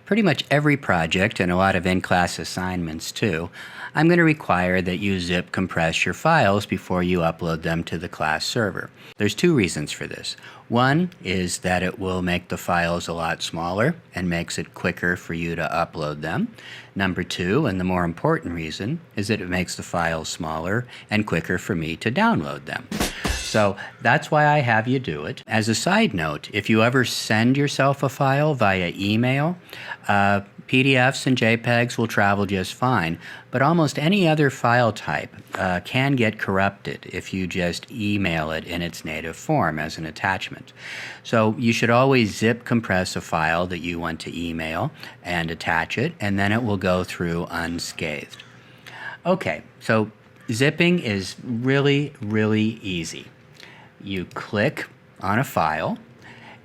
pretty much every project and a lot of in-class assignments too, I'm going to require that you zip compress your files before you upload them to the class server. There's two reasons for this. One is that it will make the files a lot smaller and makes it quicker for you to upload them. Number two, and the more important reason, is that it makes the files smaller and quicker for me to download them. So that's why I have you do it. As a side note, if you ever send yourself a file via email, PDFs and JPEGs will travel just fine, but almost any other file type can get corrupted if you just email it in its native form as an attachment. So you should always zip compress a file that you want to email and attach it, and then it will go through unscathed. Okay, so zipping is really, really easy. You click on a file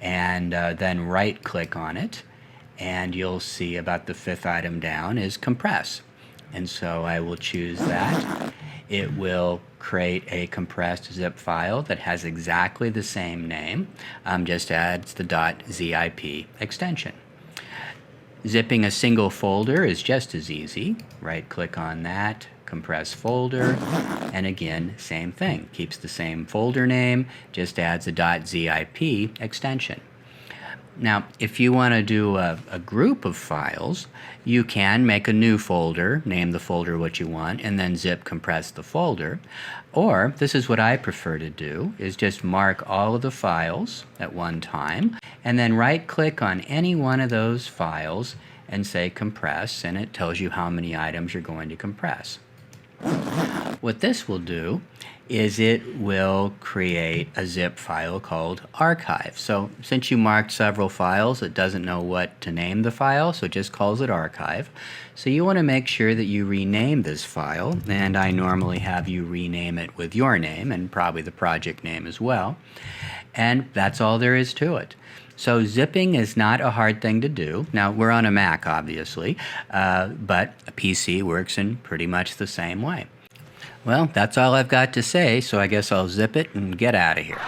and then right-click on it, and you'll see about the fifth item down is compress. And so I will choose that. It will create a compressed zip file that has exactly the same name, just adds the .zip extension. Zipping a single folder is just as easy. Right-click on that, compress folder, and again, same thing. Keeps the same folder name, just adds a .zip extension. Now, if you want to do a group of files, you can make a new folder, name the folder what you want, and then zip compress the folder. Or, this is what I prefer to do, is just mark all of the files at one time, and then right-click on any one of those files and say compress, and it tells you how many items you're going to compress. What this will do is it will create a zip file called archive. So since you marked several files, it doesn't know what to name the file, so it just calls it archive. So you want to make sure that you rename this file, and I normally have you rename it with your name and probably the project name as well. And that's all there is to it. So zipping is not a hard thing to do. Now, we're on a Mac, obviously, but a PC works in pretty much the same way. Well, that's all I've got to say, so I guess I'll zip it and get out of here.